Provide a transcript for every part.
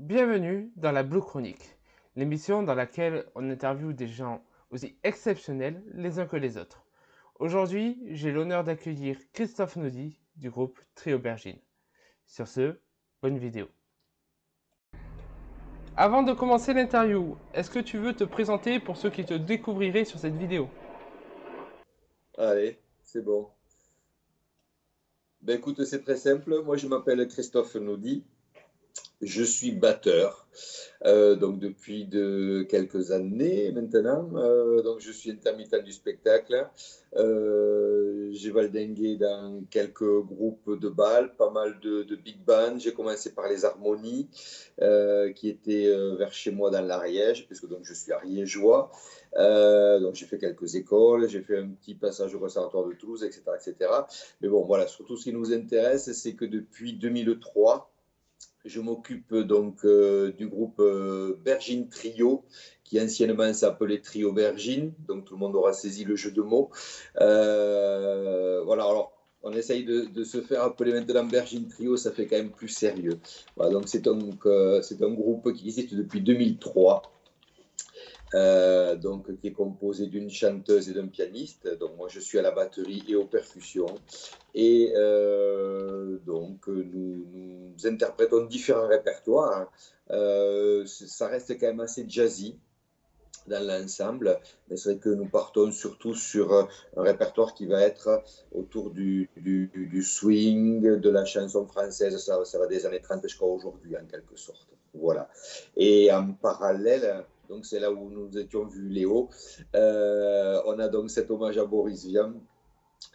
Bienvenue dans la Blue Chronique, l'émission dans laquelle on interviewe des gens aussi exceptionnels les uns que les autres. Aujourd'hui, j'ai l'honneur d'accueillir Christophe Naudy du groupe Trio Aubergine. Sur ce, bonne vidéo. Avant de commencer l'interview, est-ce que tu veux te présenter pour ceux qui te découvriraient sur cette vidéo? Allez, c'est bon. Ben écoute, c'est très simple. Moi, je m'appelle Christophe Naudy. Je suis batteur, donc depuis quelques années maintenant. Donc je suis intermittent du spectacle. J'ai valdingué dans quelques groupes de bal, pas mal de big band. J'ai commencé par les harmonies, qui étaient vers chez moi dans l'Ariège, puisque donc je suis ariégeois. Donc j'ai fait quelques écoles, j'ai fait un petit passage au conservatoire de Toulouse, etc., etc. Mais bon, voilà, surtout ce qui nous intéresse, c'est que depuis 2003, je m'occupe donc du groupe Bergine Trio, qui anciennement s'appelait Trio Bergine, donc tout le monde aura saisi le jeu de mots. Voilà, alors on essaye de se faire appeler maintenant Bergine Trio, ça fait quand même plus sérieux. Voilà, donc c'est un groupe qui existe depuis 2003. Donc, qui est composé d'une chanteuse et d'un pianiste. Donc, moi, je suis à la batterie et aux percussions. Et donc, nous interprétons différents répertoires. Ça reste quand même assez jazzy dans l'ensemble, mais c'est vrai que nous partons surtout sur un répertoire qui va être autour du swing, de la chanson française, ça va des années 30 jusqu'à aujourd'hui en quelque sorte. Voilà. Et en parallèle, donc c'est là où nous étions vus Léo, on a donc cet hommage à Boris Vian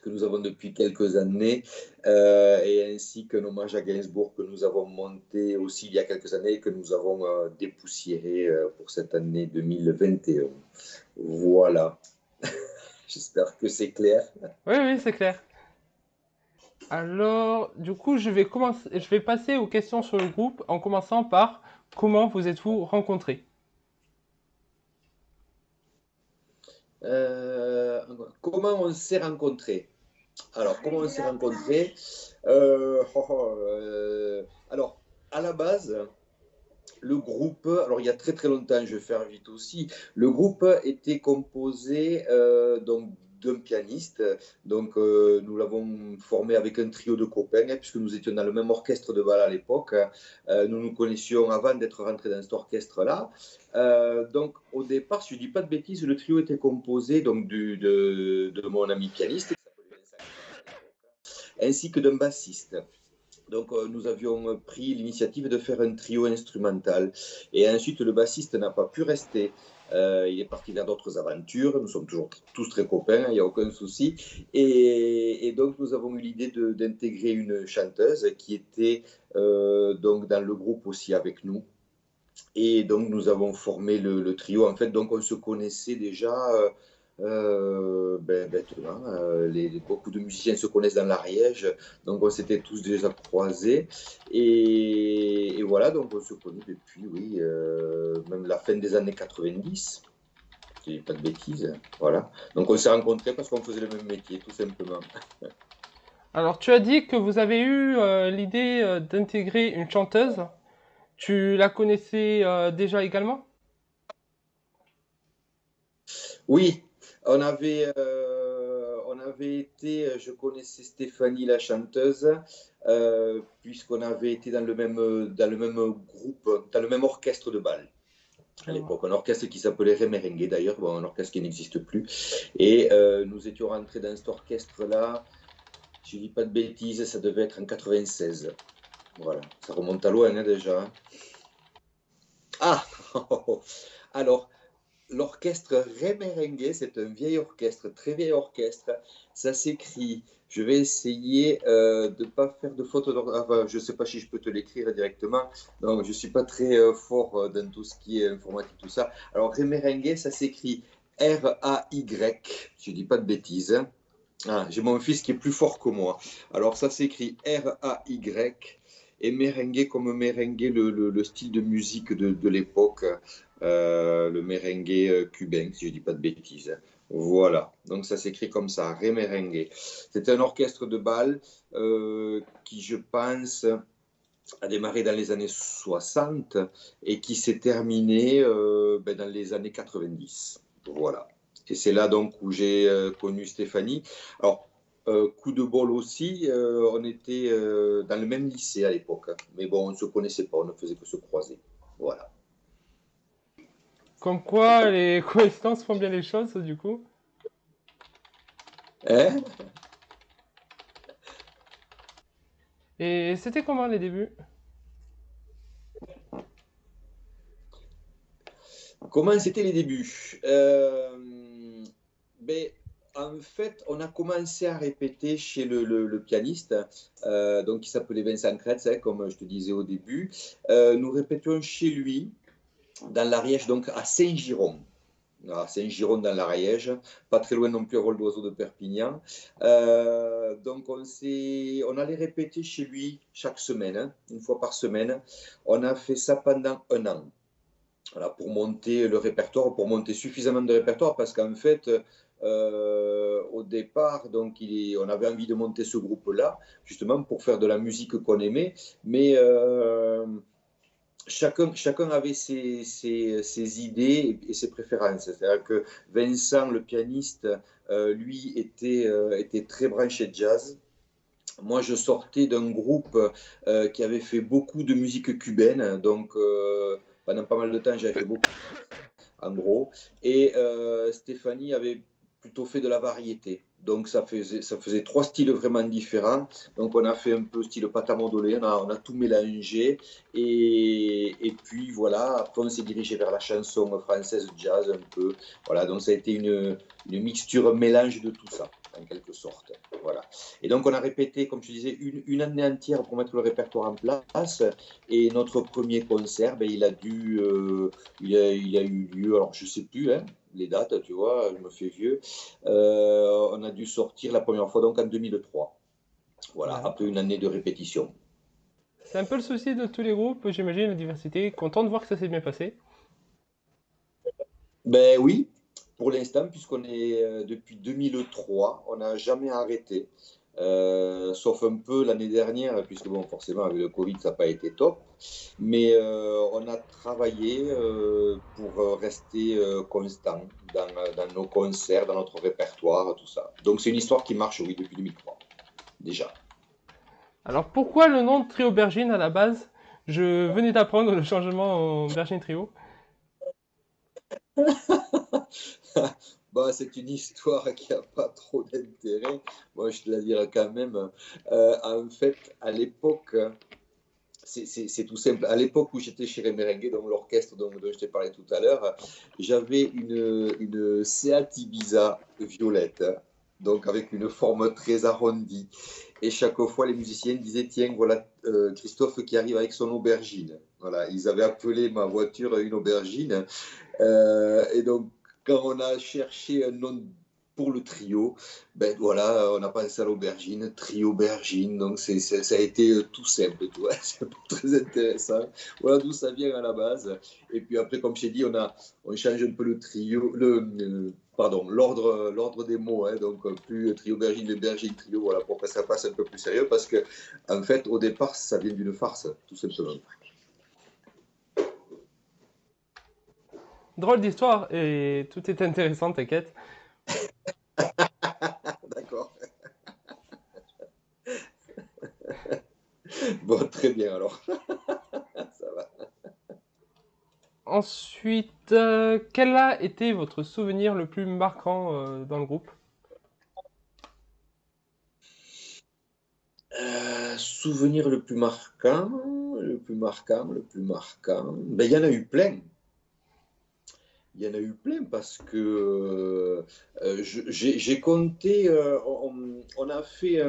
que nous avons depuis quelques années, et ainsi qu'un hommage à Gainsbourg que nous avons monté aussi il y a quelques années et que nous avons dépoussiéré pour cette année 2021. Voilà, j'espère que c'est clair. Oui, oui, c'est clair. Alors, du coup, je vais passer aux questions sur le groupe en commençant par comment vous êtes-vous rencontrés? Euh, Comment on s'est rencontrés? Alors, comment on s'est rencontrés? Alors, à la base, le groupe, alors il y a très très longtemps, je vais faire vite aussi, le groupe était composé donc d'un pianiste. Donc nous l'avons formé avec un trio de copains, hein, puisque nous étions dans le même orchestre de bal à l'époque. Nous nous connaissions avant d'être rentrés dans cet orchestre-là. Donc au départ, si je ne dis pas de bêtises, le trio était composé donc de mon ami pianiste, qui s'appelait Vincent Camarade à l'époque, ainsi que d'un bassiste. Donc, nous avions pris l'initiative de faire un trio instrumental. Et ensuite, le bassiste n'a pas pu rester. Il est parti vers d'autres aventures. Nous sommes toujours tous très copains, il n'y a aucun souci. Et donc, nous avons eu l'idée d'intégrer une chanteuse qui était donc dans le groupe aussi avec nous. Et donc, nous avons formé le trio. En fait, donc, on se connaissait déjà bêtement. Beaucoup de musiciens se connaissent dans l'Ariège. Donc, on s'était tous déjà croisés. Et voilà, donc, on se connaît depuis, oui, même la fin des années 90. Je dis pas de bêtises. Voilà. Donc, on s'est rencontrés parce qu'on faisait le même métier, tout simplement. Alors, tu as dit que vous avez eu l'idée d'intégrer une chanteuse. Tu la connaissais déjà également? Oui, on avait été, je connaissais Stéphanie la chanteuse, puisqu'on avait été dans le même groupe, dans le même orchestre de bal Je à vois. l'époque, un orchestre qui s'appelait Réméringue d'ailleurs, bon, un orchestre qui n'existe plus. Et nous étions rentrés dans cet orchestre-là, je ne dis pas de bêtises, ça devait être en 96. Voilà, ça remonte à loin hein, déjà. Hein. Ah Alors, l'orchestre Réméringue, c'est un vieil orchestre, très vieil orchestre. Ça s'écrit, je vais essayer de ne pas faire de faute d'orthographe. Enfin, je ne sais pas si je peux te l'écrire directement. Non, je ne suis pas très fort dans tout ce qui est informatique, tout ça. Alors, Réméringue, ça s'écrit R-A-Y. Je ne dis pas de bêtises. Ah, j'ai mon fils qui est plus fort que moi. Alors, ça s'écrit R-A-Y. Et merengue comme merengue, le style de musique de l'époque, le merengue cubain, si je ne dis pas de bêtises. Voilà, donc ça s'écrit comme ça, Ré merengue. C'est un orchestre de bal qui, je pense, a démarré dans les années 60 et qui s'est terminé dans les années 90. Voilà. Et c'est là donc où j'ai connu Stéphanie. Alors, coup de bol aussi, on était dans le même lycée à l'époque, hein. Mais bon, on ne se connaissait pas, on ne faisait que se croiser. Voilà. Comme quoi, les coïncidences font bien les choses, du coup. Hein? Et c'était comment les débuts? Comment c'était les débuts? Ben, en fait, on a commencé à répéter chez le pianiste, donc qui s'appelait Vincent Kretz, hein, comme je te disais au début. Nous répétions chez lui, dans l'Ariège, donc à Saint-Giron. À Saint-Giron dans l'Ariège, pas très loin non plus à vol d'oiseau de Perpignan. Donc on allait répéter chez lui chaque semaine, hein, une fois par semaine. On a fait ça pendant un an. Voilà, pour monter le répertoire, pour monter suffisamment de répertoire, parce qu'en fait, au départ, donc on avait envie de monter ce groupe-là, justement pour faire de la musique qu'on aimait, mais chacun avait ses idées et ses préférences. C'est-à-dire que Vincent, le pianiste, lui, était très branché jazz. Moi, je sortais d'un groupe qui avait fait beaucoup de musique cubaine, donc pendant pas mal de temps, j'avais fait beaucoup en gros. Et Stéphanie avait plutôt fait de la variété. Donc ça faisait trois styles vraiment différents. Donc on a fait un peu style pâte à modeler, on a tout mélangé. Et puis voilà, après on s'est dirigé vers la chanson française jazz un peu. Voilà, donc ça a été une mixture, un mélange de tout ça, en quelque sorte. Voilà. Et donc on a répété, comme je disais, une année entière pour mettre le répertoire en place. Et notre premier concert, ben, il a eu lieu, alors je ne sais plus hein, les dates, tu vois, je me fais vieux. On a dû sortir la première fois donc en 2003. Voilà, Ouais. après une année de répétition. C'est un peu le souci de tous les groupes, j'imagine, la diversité. Content de voir que ça s'est bien passé. Ben oui, pour l'instant, puisqu'on est depuis 2003, on n'a jamais arrêté. Sauf un peu l'année dernière, puisque bon, forcément, avec le Covid, ça n'a pas été top. Mais on a travaillé pour rester constant dans nos concerts, dans notre répertoire, tout ça. Donc c'est une histoire qui marche, oui, depuis 2003, déjà. Alors pourquoi le nom de Trio Bergine à la base? Je venais d'apprendre le changement en Bergine Trio. Bah, c'est une histoire qui n'a pas trop d'intérêt. Moi, je te la dirais quand même. En fait, à l'époque, c'est tout simple. À l'époque où j'étais chez Merengue, donc l'orchestre dont je t'ai parlé tout à l'heure, j'avais une Seat Ibiza violette, donc avec une forme très arrondie. Et chaque fois, les musiciens disaient, tiens, voilà Christophe qui arrive avec son aubergine. Voilà, ils avaient appelé ma voiture une aubergine. Et donc, quand on a cherché un nom pour le trio, ben voilà, on a pensé à l'aubergine, trio aubergine, donc ça a été tout simple, tu vois, c'est pas très intéressant. Voilà d'où ça vient à la base. Et puis après, comme je t'ai dit, on change un peu le trio, pardon, l'ordre des mots, hein, donc plus trio aubergine, aubergine, trio, voilà, pour que ça passe un peu plus sérieux, parce que en fait, au départ, ça vient d'une farce, tout simplement. Drôle d'histoire et tout est intéressant, t'inquiète. D'accord. Bon, très bien alors. Ça va. Ensuite, quel a été votre souvenir le plus marquant dans le groupe? Souvenir le plus marquant, le plus marquant, le plus marquant. Ben, il y en a eu plein. Il y en a eu plein parce que j'ai compté, on a fait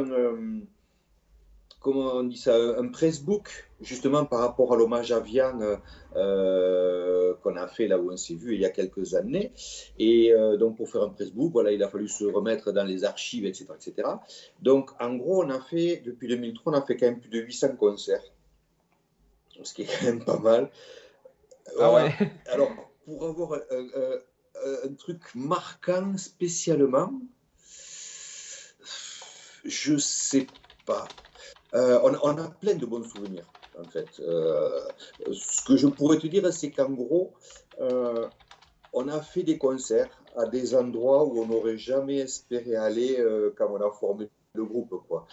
comment on dit ça, un pressbook, justement par rapport à l'hommage à Vian qu'on a fait là où on s'est vu il y a quelques années. Et donc pour faire un pressbook, voilà, il a fallu se remettre dans les archives, etc., etc. Donc en gros, on a fait, depuis 2003, on a fait quand même plus de 800 concerts, ce qui est quand même pas mal. Ah ouais. Voilà. Alors, pour avoir un truc marquant spécialement, je sais pas. On a plein de bons souvenirs. en fait. Ce que je pourrais te dire, c'est qu'en gros, on a fait des concerts à des endroits où on n'aurait jamais espéré aller quand on a formé le groupe, quoi.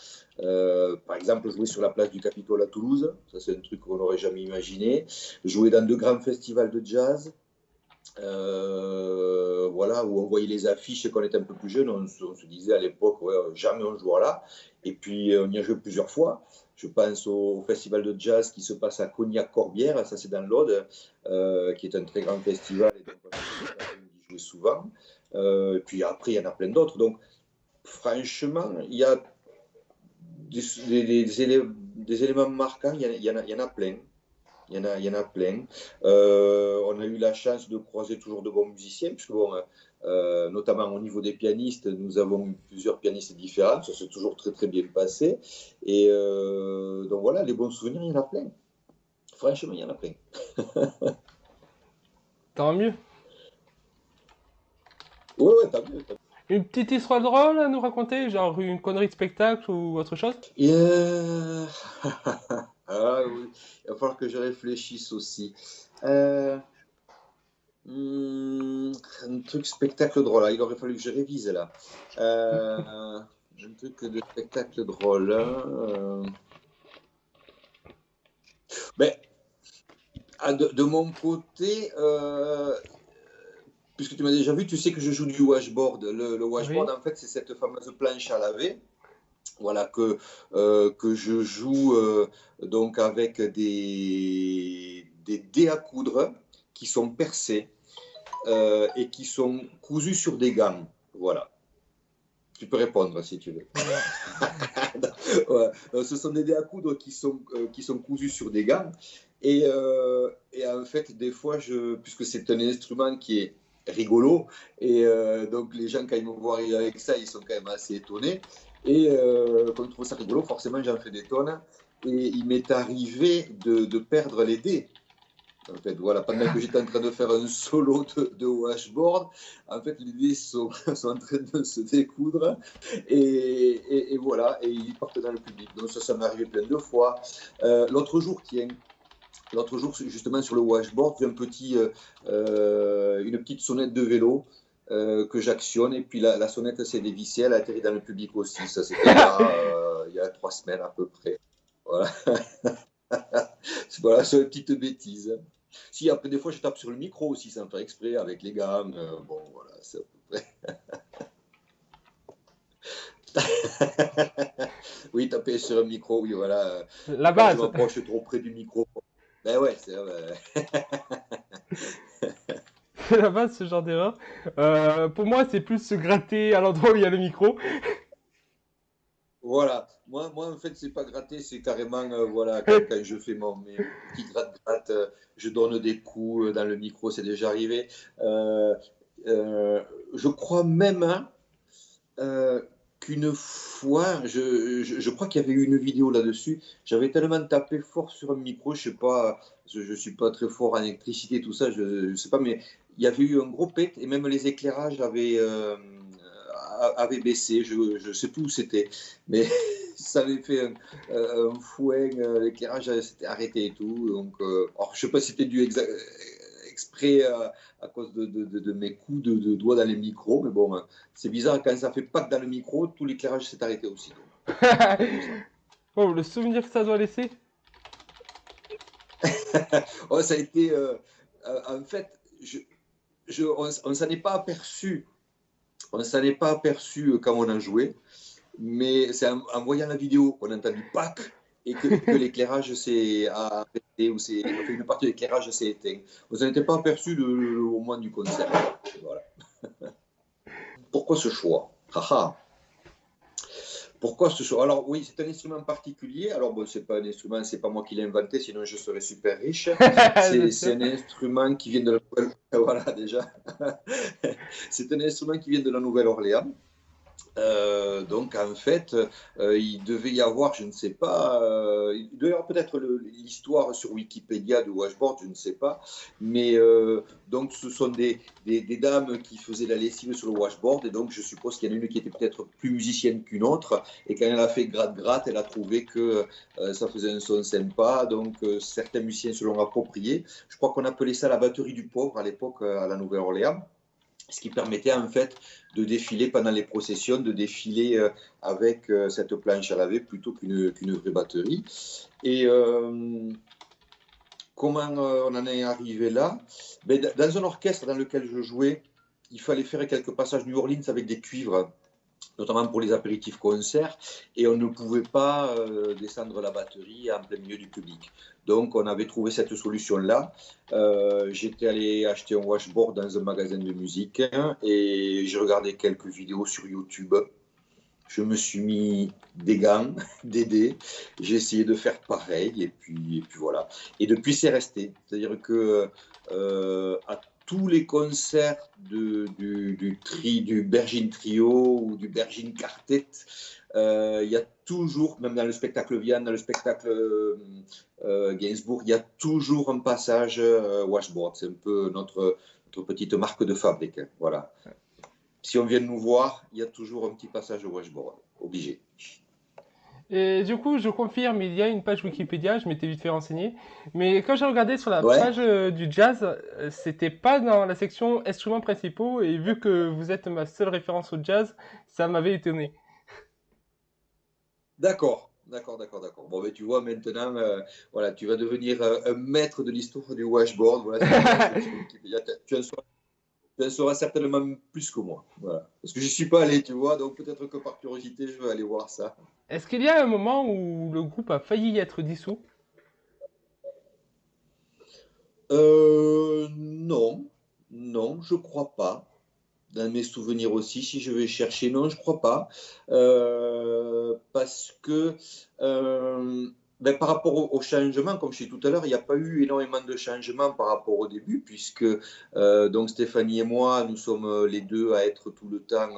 Par exemple, jouer sur la place du Capitole à Toulouse, ça c'est un truc qu'on n'aurait jamais imaginé. Jouer dans de grands festivals de jazz, voilà, où on voyait les affiches et qu'on était un peu plus jeune, on se disait à l'époque, ouais, jamais on jouera là. Et puis on y a joué plusieurs fois. Je pense au festival de jazz qui se passe à Cognac-Corbière, ça c'est dans l'Aude, qui est un très grand festival, et donc on a d'y jouer souvent. Et puis après, il y en a plein d'autres. Donc franchement, il y a des éléments marquants, il y en a plein. Il y en a plein. On a eu la chance de croiser toujours de bons musiciens, puisque bon, notamment au niveau des pianistes, nous avons eu plusieurs pianistes différents, ça s'est toujours très très bien passé. Et donc voilà, les bons souvenirs, il y en a plein. Franchement, il y en a plein. Tant mieux. Ouais, t'as vu. Une petite histoire drôle à nous raconter, genre une connerie de spectacle ou autre chose? Et ah oui, il va falloir que je réfléchisse aussi. Euh, un truc spectacle drôle, là. Il aurait fallu que je révise là. Un truc de spectacle drôle. Ben, de mon côté, puisque tu m'as déjà vu, tu sais que je joue du washboard. Le washboard, Oui. en fait, c'est cette fameuse planche à laver. Voilà, que je joue donc avec des dés à coudre qui sont percés et qui sont cousus sur des gants. Voilà. Tu peux répondre si tu veux. Ouais. Ce sont des dés à coudre qui sont cousus sur des gants. Et en fait, des fois, puisque c'est un instrument qui est rigolo, et donc les gens, quand ils me voient arriver avec ça, ils sont quand même assez étonnés. Et quand ils trouvent ça rigolo, forcément, j'en fais des tonnes. Et il m'est arrivé de perdre les dés. En fait, voilà, pendant que j'étais en train de faire un solo de washboard, en fait, les dés sont en train de se découdre et voilà, et ils partent dans le public. Donc ça m'est arrivé plein de fois. L'autre jour, justement, sur le washboard, j'ai une petite sonnette de vélo que j'actionne, et puis la sonnette s'est dévissée, elle a atterri dans le public aussi. Ça, c'était il y a 3 semaines à peu près. Voilà. Voilà, c'est une petite bêtise. Si, après, des fois, je tape sur le micro aussi, sans faire exprès, avec les gammes. Bon, voilà, c'est à peu près. Oui, taper sur un micro, oui, voilà. La Quand je base. m'approche trop près du micro. Ben ouais, c'est vrai. C'est la base, ce genre d'erreur. Pour moi, c'est plus se gratter à l'endroit où il y a le micro. Voilà. Moi, en fait, c'est pas gratter, c'est carrément, voilà, quand je fais mes petits gratte-gratte, je donne des coups dans le micro, c'est déjà arrivé. Euh, je crois même, hein, qu'une fois, je crois qu'il y avait eu une vidéo là-dessus, j'avais tellement tapé fort sur un micro, je sais pas, je suis pas très fort en électricité, tout ça, je sais pas, mais il y avait eu un gros pet et même les éclairages avaient baissé, je sais plus où c'était, mais ça avait fait un fouet, l'éclairage s'était arrêté et tout, donc, alors, je sais pas si c'était dû exprès à cause de mes coups de doigts dans les micros, mais bon, c'est bizarre, quand ça fait pas que dans le micro, tout l'éclairage s'est arrêté aussi. Donc, Oh, le souvenir que ça doit laisser. oh, ça a été, en fait, on s'en est pas aperçu. On s'en est pas aperçu quand on a joué, mais c'est en voyant la vidéo qu'on a entendu PAC et que l'éclairage s'est arrêté, ou enfin, une partie de l'éclairage s'est éteint. On s'en était pas aperçu au moment du concert. Voilà. Pourquoi ce choix? Pourquoi ce choix? Alors oui, c'est un instrument particulier. Alors bon, c'est pas un instrument, c'est pas moi qui l'ai inventé, sinon je serais super riche. C'est un instrument qui vient de la Nouvelle... Voilà déjà. C'est un instrument qui vient de la Nouvelle-Orléans. Donc en fait, il devait y avoir, je ne sais pas, il devait y avoir peut-être l'histoire sur Wikipédia de washboard, je ne sais pas, mais donc ce sont des dames qui faisaient la lessive sur le washboard, et donc je suppose qu'il y en a une qui était peut-être plus musicienne qu'une autre, et quand elle a fait gratte-gratte, elle a trouvé que ça faisait un son sympa, donc certains musiciens se l'ont approprié. Je crois qu'on appelait ça la batterie du pauvre à l'époque à la Nouvelle-Orléans, ce qui permettait en fait de défiler pendant les processions, de défiler avec cette planche à laver plutôt qu'une vraie batterie. Et comment on en est arrivé là? Ben, dans un orchestre dans lequel je jouais, il fallait faire quelques passages New Orleans avec des cuivres, notamment pour les apéritifs concerts, et on ne pouvait pas descendre la batterie en plein milieu du public. Donc on avait trouvé cette solution-là. J'étais allé acheter un washboard dans un magasin de musique et j'ai regardé quelques vidéos sur YouTube. Je me suis mis des gants, des dés, j'ai essayé de faire pareil, et puis voilà. Et depuis, c'est resté. C'est-à-dire que à tous les concerts du Bergin Trio ou du Bergin Quartet, il y a toujours, même dans le spectacle Vienne, dans le spectacle Gainsbourg, il y a toujours un passage washboard. C'est un peu notre petite marque de fabrique. Voilà. Si on vient nous voir, il y a toujours un petit passage au washboard, obligé. Et du coup, je confirme, il y a une page Wikipédia, je m'étais vite fait renseigner. Mais quand j'ai regardé sur la Ouais, page du jazz, c'était pas dans la section instruments principaux, et vu que vous êtes ma seule référence au jazz, ça m'avait étonné. d'accord, d'accord, d'accord, d'accord. Bon, ben, tu vois, maintenant, voilà, tu vas devenir un maître de l'histoire du washboard. Voilà, si tu vas sur Wikipédia, tu en sauras certainement plus que moi. Voilà. Parce que je ne suis pas allé, tu vois, donc peut-être que par curiosité, je vais aller voir ça. Est-ce qu'il y a un moment où le groupe a failli être dissous? Non, non, je crois pas. Dans mes souvenirs aussi, si je vais chercher, non, je crois pas. Parce que ben, par rapport au changement, comme je disais tout à l'heure, il n'y a pas eu énormément de changements par rapport au début, puisque donc Stéphanie et moi, nous sommes les deux à être tout le temps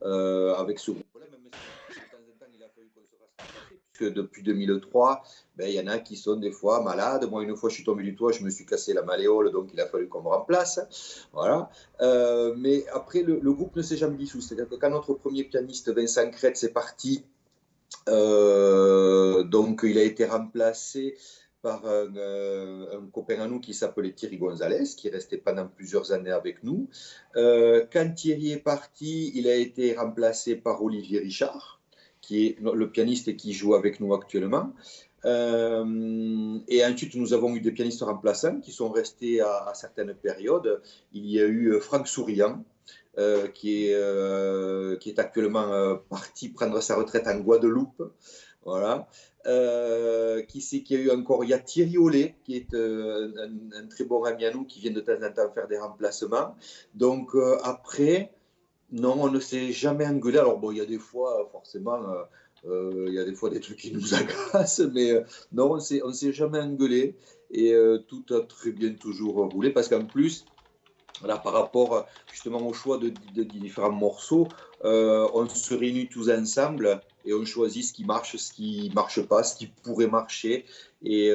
avec ce groupe-là, même si de temps en temps il a fallu qu'on se fasse remplacer, puisque depuis 2003, ben, il y en a qui sont des fois malades. Moi, une fois, je suis tombé du toit, je me suis cassé la malléole, donc il a fallu qu'on me remplace. Voilà. Mais après, le groupe ne s'est jamais dissous. C'est-à-dire que quand notre premier pianiste, Vincent Kretz, est parti, donc il a été remplacé par un copain à nous qui s'appelait Thierry Gonzalez, qui est resté pendant plusieurs années avec nous. Quand Thierry est parti, il a été remplacé par Olivier Richard, qui est le pianiste et qui joue avec nous actuellement. Et ensuite, nous avons eu des pianistes remplaçants qui sont restés à certaines périodes. Il y a eu Franck Souriant, qui est actuellement parti prendre sa retraite en Guadeloupe. Voilà. Qui c'est qu'il y a eu encore? Il y a Thierry Ollet, qui est un très bon ami à nous, qui vient de temps en temps faire des remplacements. Donc après, non, on ne s'est jamais engueulé. Alors bon, il y a des fois, forcément, il y a des fois des trucs qui nous agacent, mais non, on s'est jamais engueulé. Et tout a très bien toujours roulé, parce qu'en plus, voilà, par rapport justement au choix de différents morceaux, on se réunit tous ensemble et on choisit ce qui marche pas, ce qui pourrait marcher. Et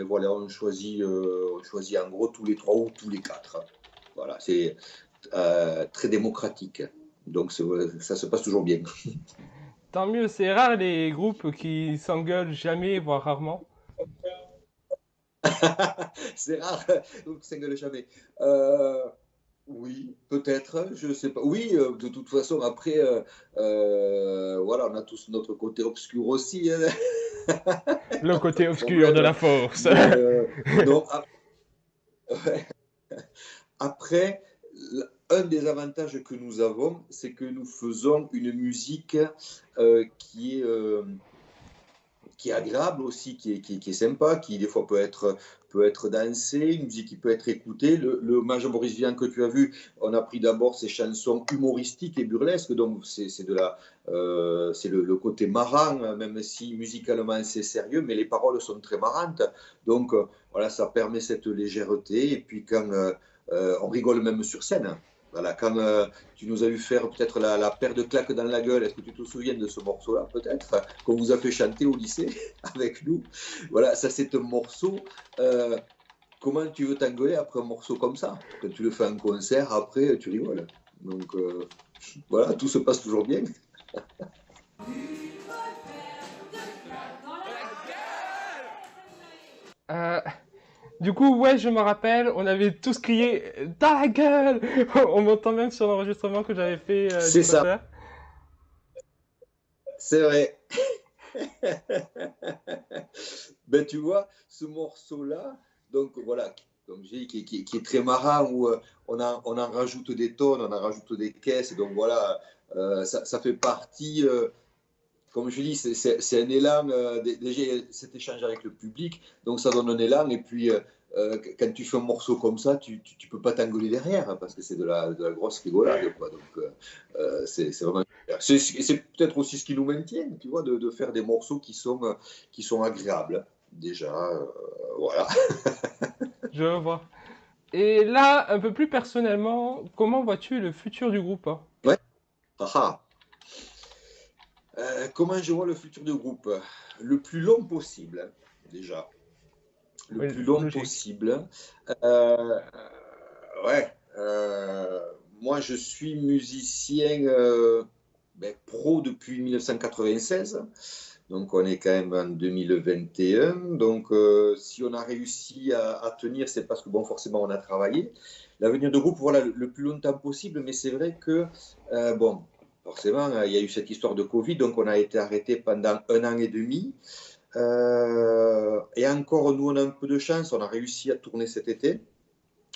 voilà, on choisit en gros tous les trois ou tous les quatre. Voilà, c'est très démocratique. Donc ça se passe toujours bien. Tant mieux, c'est rare les groupes qui s'engueulent jamais, voire rarement. C'est rare, donc ça gueule jamais. Euh, oui, peut-être, je sais pas. Oui, de toute façon, après, voilà, on a tous notre côté obscur aussi, hein. Le Pas côté de obscur de problème. la force. Mais non, après, un des avantages que nous avons, c'est que nous faisons une musique euh, qui est, euh, qui est agréable aussi, qui est sympa, qui des fois peut être dansée, une musique qui peut être écoutée. Le Major Boris Vian que tu as vu, on a pris d'abord ses chansons humoristiques et burlesques, donc c'est le côté marrant, même si musicalement c'est sérieux, mais les paroles sont très marrantes. Donc voilà, ça permet cette légèreté. Et puis quand on rigole même sur scène, Voilà, quand tu nous as vu faire peut-être la paire de claques dans la gueule, est-ce que tu te souviens de ce morceau-là, peut-être, qu'on vous a fait chanter au lycée avec nous? Voilà, ça c'est un morceau. euh, Comment tu veux t'engueuler après un morceau comme ça? Quand tu le fais en concert, après, tu rigoles. Donc voilà, tout se passe toujours bien. Euh, du coup, ouais, je me rappelle, on avait tous crié dans la gueule. On m'entend même sur l'enregistrement que j'avais fait du C'est ça, concert. c'est vrai. Ben, tu vois, ce morceau-là, donc voilà, comme j'ai dit, qui est très marrant, où on en rajoute des tonnes, on en rajoute des caisses, et donc voilà, ça fait partie, comme je dis, c'est un élan, déjà cet échange avec le public, donc ça donne un élan, et puis quand tu fais un morceau comme ça, tu peux pas t'engueuler derrière, hein, parce que c'est de la grosse rigolade, quoi, donc c'est vraiment super. C'est peut-être aussi ce qui nous maintient, tu vois, de faire des morceaux qui sont agréables, déjà, voilà. Je vois. Et là, un peu plus personnellement, comment vois-tu le futur du groupe, hein? Ouais. Ah, ah. Comment je vois le futur du groupe? Le plus long possible, hein, déjà. Le Oui, plus long logique. possible. Euh, ouais. Moi, je suis musicien pro depuis 1996. Donc, on est quand même en 2021. Donc, si on a réussi à tenir, c'est parce que, bon, forcément, on a travaillé. L'avenir de groupe, voilà, le plus longtemps possible. Mais c'est vrai que, bon, forcément, il y a eu cette histoire de Covid. Donc, on a été arrêté pendant un an et demi. Et encore, nous, on a un peu de chance. On a réussi à tourner cet été.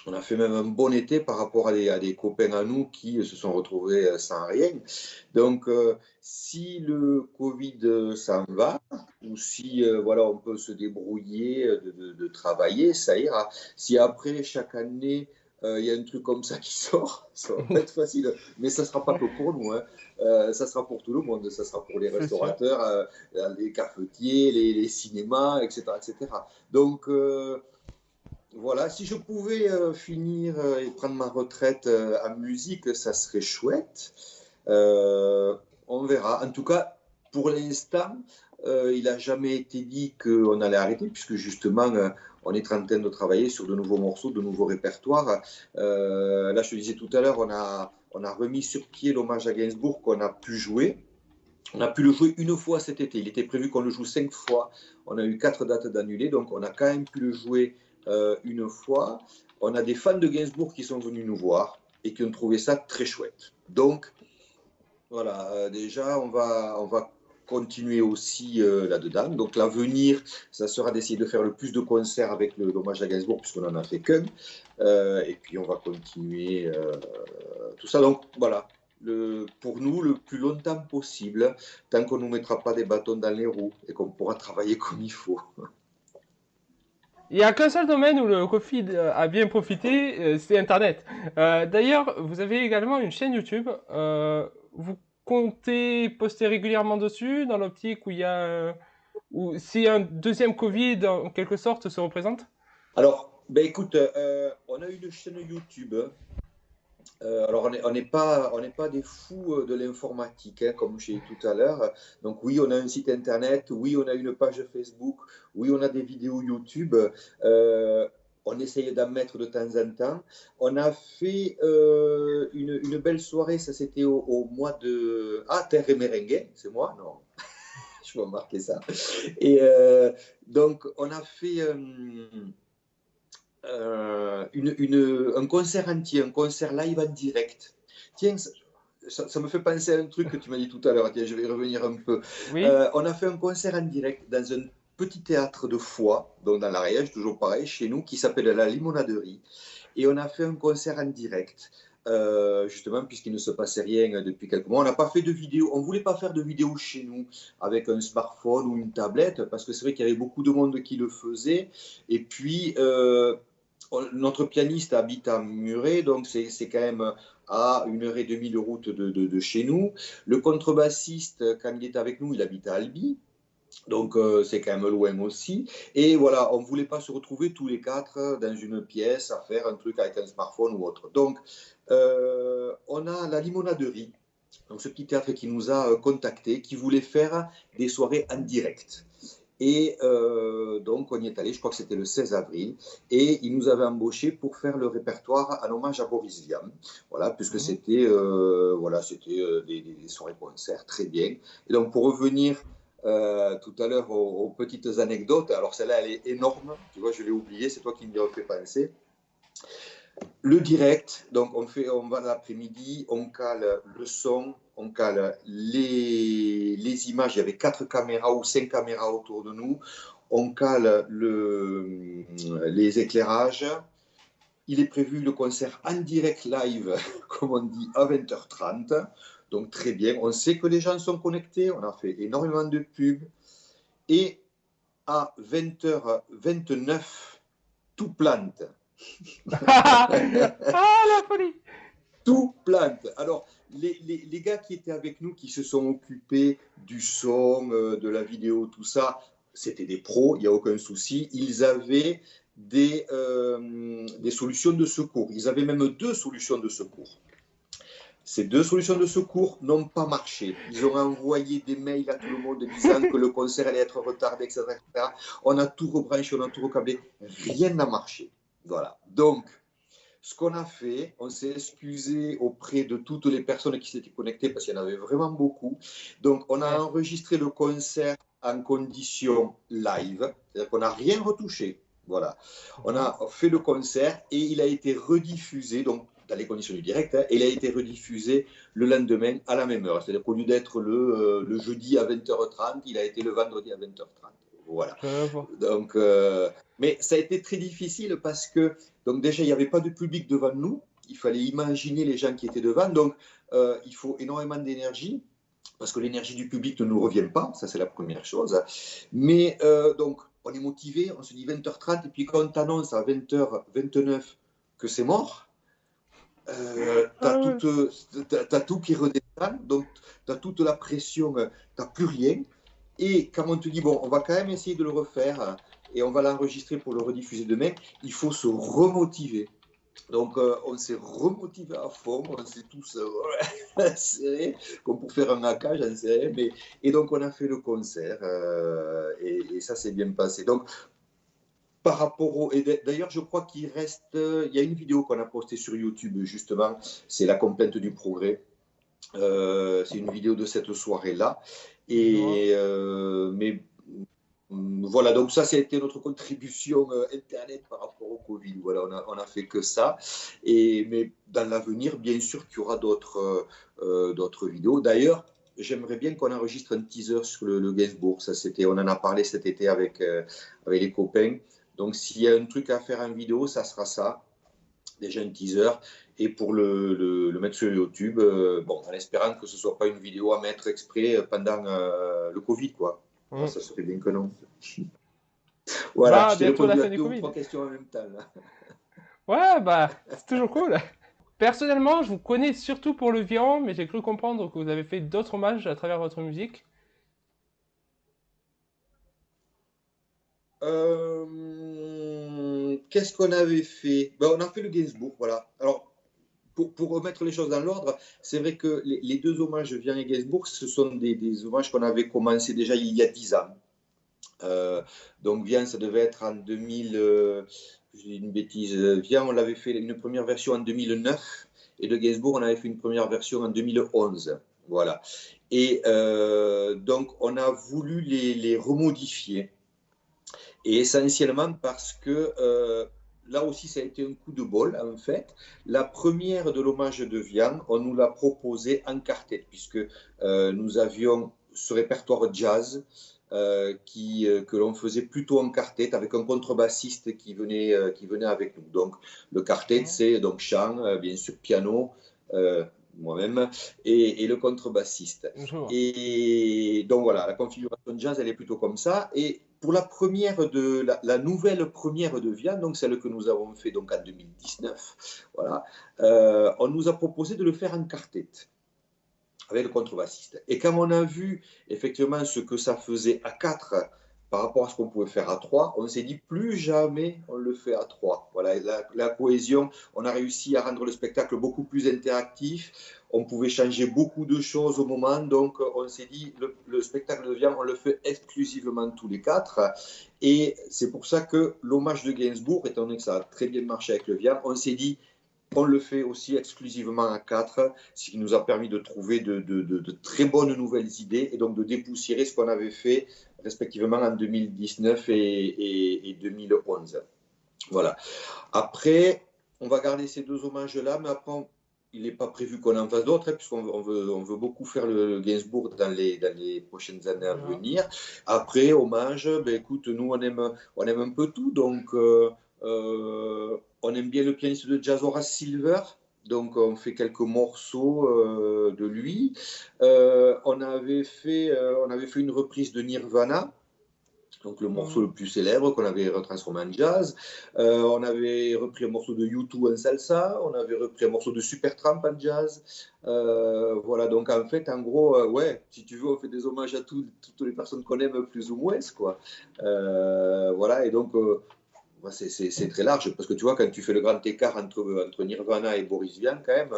On a fait même un bon été par rapport à des copains à nous qui se sont retrouvés sans rien. Donc, si le Covid s'en va, ou si voilà, on peut se débrouiller de travailler, ça ira. Si après, chaque année, il y a un truc comme ça qui sort, ça va pas être facile. Mais ça ne sera pas que pour nous, hein. Ça sera pour tout le monde. Ça sera pour les C'est sûr. restaurateurs, les cafetiers, les cinémas, etc., etc. Donc, voilà, si je pouvais finir et prendre ma retraite en musique, ça serait chouette. On verra. En tout cas, pour l'instant, il n'a jamais été dit qu'on allait arrêter, puisque justement, on est en train de travailler sur de nouveaux morceaux, de nouveaux répertoires. Là, je te disais tout à l'heure, on a remis sur pied l'hommage à Gainsbourg qu'on a pu jouer. On a pu le jouer une fois cet été. Il était prévu qu'on le joue 5 fois. On a eu 4 dates d'annulées, donc on a quand même pu le jouer une fois. On a des fans de Gainsbourg qui sont venus nous voir et qui ont trouvé ça très chouette. Donc, voilà, déjà, on va continuer aussi là-dedans. Donc, l'avenir, ça sera d'essayer de faire le plus de concerts avec l'hommage à Gainsbourg, puisqu'on n'en a fait qu'un. Et puis, on va continuer tout ça. Donc, voilà, pour nous, le plus longtemps possible, tant qu'on ne nous mettra pas des bâtons dans les roues et qu'on pourra travailler comme il faut. Il n'y a qu'un seul domaine où le Covid a bien profité, c'est Internet. D'ailleurs, vous avez également une chaîne YouTube. Vous comptez poster régulièrement dessus, dans l'optique où il y a, où si un deuxième Covid en quelque sorte se représente? Alors, ben écoute, on a une chaîne YouTube. Alors, on n'est pas des fous de l'informatique, hein, comme j'ai dit tout à l'heure. Donc, oui, on a un site internet, oui, on a une page Facebook, oui, on a des vidéos YouTube. Euh, on essaye d'en mettre de temps en temps. On a fait une belle soirée, ça c'était au mois de... Ah, Terre et Merengue, c'est moi? Non, je vais marquer ça. Et donc, on a fait un concert entier, un concert live en direct. Tiens, ça me fait penser à un truc que tu m'as dit tout à l'heure. Tiens, je vais y revenir un peu. Oui. On a fait un concert en direct dans un petit théâtre de Foix, donc dans l'Ariège, toujours pareil, chez nous, qui s'appelle la Limonaderie. Et on a fait un concert en direct. Justement, puisqu'il ne se passait rien depuis quelques mois. On n'a pas fait de vidéo, on ne voulait pas faire de vidéo chez nous avec un smartphone ou une tablette, parce que c'est vrai qu'il y avait beaucoup de monde qui le faisait. Et puis, notre pianiste habite à Muret, donc c'est quand même à 1 heure et demie de route de chez nous. Le contrebassiste, quand il est avec nous, il habite à Albi. Donc, c'est quand même loin aussi. Et voilà, on ne voulait pas se retrouver tous les quatre dans une pièce à faire un truc avec un smartphone ou autre. Donc, on a la Limonaderie, donc ce petit théâtre qui nous a contactés, qui voulait faire des soirées en direct. Et donc, on y est allé, je crois que c'était le 16 avril, et ils nous avaient embauchés pour faire le répertoire en hommage à Boris Vian. Voilà, puisque Mhm. c'était des soirées-concerts, très bien. Et donc, pour revenir tout à l'heure aux petites anecdotes, alors celle-là, elle est énorme, tu vois, je l'ai oubliée, c'est toi qui m'y refais penser. Le direct, donc on va l'après-midi, on cale le son, on cale les images. Il y avait 4 caméras ou 5 caméras autour de nous. On cale les éclairages. Il est prévu le concert en direct live, comme on dit, à 20h30. Donc très bien. On sait que les gens sont connectés. On a fait énormément de pubs. Et à 20h29, tout plante. Ah, la folie! Tout plante. Alors, les gars qui étaient avec nous, qui se sont occupés du son, de la vidéo, tout ça, c'était des pros, il n'y a aucun souci. Ils avaient des solutions de secours. Ils avaient même 2 solutions de secours. Ces 2 solutions de secours n'ont pas marché. Ils ont envoyé des mails à tout le monde disant que le concert allait être retardé, etc., etc. On a tout rebranché, on a tout recablé. Rien n'a marché. Voilà. Donc, ce qu'on a fait, on s'est excusé auprès de toutes les personnes qui s'étaient connectées parce qu'il y en avait vraiment beaucoup. Donc, on a Ouais. enregistré le concert en condition live, c'est-à-dire qu'on n'a rien retouché. Voilà. On Mhm. a fait le concert et il a été rediffusé, donc dans les conditions du direct, hein, et il a été rediffusé le lendemain à la même heure. C'est-à-dire qu'au lieu d'être le jeudi à 20h30, il a été le vendredi à 20h30. Voilà. Je vois. Donc, mais ça a été très difficile parce que, donc déjà, il n'y avait pas de public devant nous. Il fallait imaginer les gens qui étaient devant. Donc, il faut énormément d'énergie parce que l'énergie du public ne nous revient pas. Ça, c'est la première chose. Mais donc, on est motivé. On se dit 20h30. Et puis, quand on t'annonce à 20h29 que c'est mort, Ah, ouais. t'as tout qui redescend. Donc, tu as toute la pression. Tu n'as plus rien. Et quand on te dit, bon, on va quand même essayer de le refaire et on va l'enregistrer pour le rediffuser demain, il faut se remotiver. Donc, on s'est remotivé à fond, on s'est tous serrés, comme pour faire un hackage, j'en sais rien. Et donc, on a fait le concert et ça s'est bien passé. Donc, par rapport au. Et d'ailleurs, je crois qu'il reste. Il y a une vidéo qu'on a postée sur YouTube, justement, c'est la complainte du progrès. C'est une vidéo de cette soirée-là. Je vois. Mais voilà, donc ça, c'était notre contribution Internet par rapport au Covid. Voilà, on a fait que ça. Mais dans l'avenir, bien sûr qu'il y aura d'autres vidéos. D'ailleurs, j'aimerais bien qu'on enregistre un teaser sur le Gainsbourg. On en a parlé cet été avec les copains. Donc, s'il y a un truc à faire en vidéo, ça sera ça. Déjà un teaser. Et pour le mettre sur YouTube, bon, en espérant que ce ne soit pas une vidéo à mettre exprès pendant le Covid, quoi. Alors, Mhm. ça serait bien que non. Voilà, Bah, je t'ai bientôt la répondu à fin du 2 ou 3 Covid. questions en même temps, là. Ouais, bah, c'est toujours cool. Personnellement, je vous connais surtout pour le Vian, mais j'ai cru comprendre que vous avez fait d'autres hommages à travers votre musique. Qu'est-ce qu'on avait fait? Ben, on a fait le Gainsbourg, voilà. Alors, pour remettre les choses dans l'ordre, c'est vrai que les 2 hommages Vian et Gainsbourg, ce sont des hommages qu'on avait commencé déjà il y a 10 ans. Euh, donc Vian, ça devait être en 2000, je dis une bêtise, Vian, on l'avait fait une première version en 2009 et de Gainsbourg, on avait fait une première version en 2011. Voilà. Et donc, on a voulu les remodifier. Et essentiellement parce que là aussi, ça a été un coup de bol, en fait. La première de l'hommage de Vian, on nous l'a proposé en quartet, puisque nous avions ce répertoire jazz que l'on faisait plutôt en quartet, avec un contrebassiste qui venait avec nous. Donc, le quartet, Mhm. c'est donc chant, bien sûr, piano, euh, moi-même, et le contrebassiste. Je vois. Et donc voilà, la configuration jazz, elle est plutôt comme ça. Et pour la nouvelle première de Vian, donc celle que nous avons fait donc en 2019, voilà, on nous a proposé de le faire en quartet. avec le contrebassiste. Et quand on a vu effectivement ce que ça faisait à 4 par rapport à ce qu'on pouvait faire à 3, on s'est dit plus jamais on le fait à 3. Voilà, la cohésion, on a réussi à rendre le spectacle beaucoup plus interactif, on pouvait changer beaucoup de choses au moment, donc on s'est dit le spectacle de Vian, on le fait exclusivement tous les 4. Et c'est pour ça que l'hommage de Gainsbourg, étant donné que ça a très bien marché avec le Vian, on s'est dit on le fait aussi exclusivement à 4, ce qui nous a permis de trouver de très bonnes nouvelles idées et donc de dépoussiérer ce qu'on avait fait respectivement en 2019 et 2011. Voilà. Après, on va garder ces 2 hommages-là, mais après, il n'est pas prévu qu'on en fasse d'autres, puisqu'on veut beaucoup faire le Gainsbourg dans les prochaines années à venir. Après, hommage, ben, écoute, nous, on aime un peu tout, donc on aime bien le pianiste de jazz Horace Silver, donc on fait quelques morceaux de lui. On avait fait une reprise de Nirvana, donc le morceau le plus célèbre qu'on avait retransformé en jazz. On avait repris un morceau de U2 en salsa, on avait repris un morceau de Supertramp en jazz. Voilà, donc en fait, en gros, ouais, si tu veux, on fait des hommages à toutes les personnes qu'on aime plus ou moins, quoi. Voilà, et donc c'est très large, parce que tu vois, quand tu fais le grand écart entre Nirvana et Boris Vian, quand même,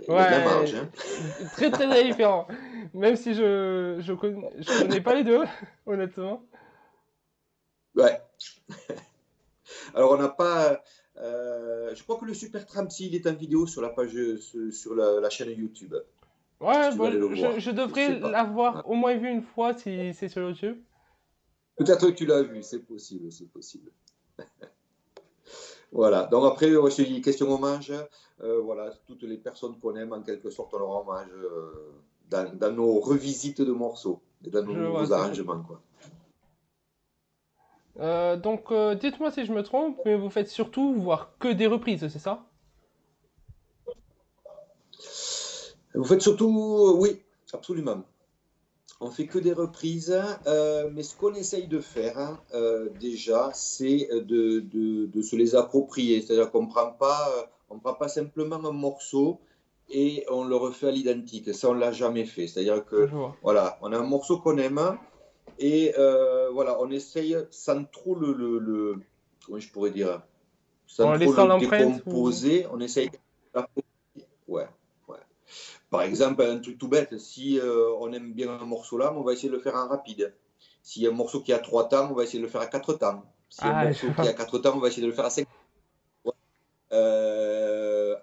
il y a de la marge. Hein. Très très très différent. Même si je connais pas les deux, honnêtement. Ouais. Alors, on n'a pas. Je crois que le Supertramp, il est en vidéo sur la page, sur la chaîne YouTube. Ouais, Si tu veux aller bon, le voir. je devrais l'avoir au moins vu une fois si c'est sur YouTube. Peut-être que tu l'as vu, c'est possible, c'est possible. Voilà. Donc après, je te dis, question hommage. Voilà, toutes les personnes qu'on aime, en quelque sorte, on leur rend hommage dans nos revisites de morceaux et dans nos Je vois, nouveaux c'est cool. arrangements, quoi. Donc, dites-moi si je me trompe, mais vous faites surtout voir que des reprises, c'est ça? Vous faites surtout, oui, absolument. On fait que des reprises, mais ce qu'on essaye de faire déjà, c'est de se les approprier. C'est-à-dire qu'on on prend pas simplement un morceau et on le refait à l'identique. Ça, on l'a jamais fait. C'est-à-dire que Je vois. voilà, on a un morceau qu'on aime et voilà, on essaye sans trop comment je pourrais dire, sans En trop laissant le l'empreinte ou... décomposer, on essaye de l'approprier. Ouais, ouais. Par exemple, un truc tout bête, si on aime bien un morceau là, on va essayer de le faire en rapide. S'il y a un morceau qui a 3 temps, on va essayer de le faire à 4 temps. S'il y a un Ah, je morceau qui a vois. 4 temps, on va essayer de le faire à 5 temps.